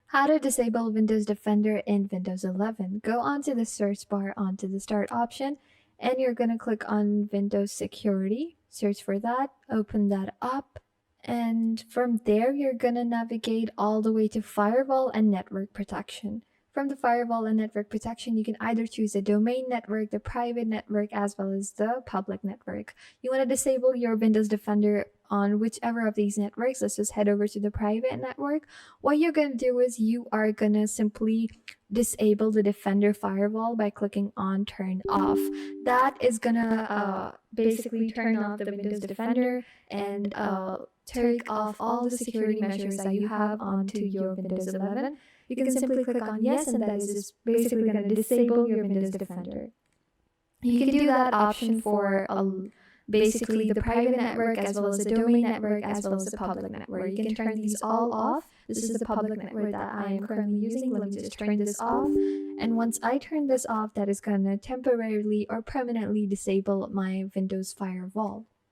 How to disable Windows Defender in Windows 11. Go onto the search bar onto the start option and you're going to click on Windows Security. Search for that, open that up, and from there you're going to navigate all the way to Firewall and Network Protection. From the Firewall and Network Protection, you can either choose the domain network, the private network, as well as the public network. You want to disable your Windows Defender on whichever of these networks. Let's just head over to the private network. What you're going to do is you are going to simply disable the Defender firewall by clicking on turn off. That is going to basically turn off the Windows Defender and take off all the security measures that you have onto your Windows 11. You can simply click on yes, and that is just basically going to disable your Windows Defender. You can do that option for basically the private network as well as the domain network as well as the public network. You can turn these all off. This is the public network that I am currently using. Let me just turn this off. And once I turn this off, that is going to temporarily or permanently disable my Windows firewall.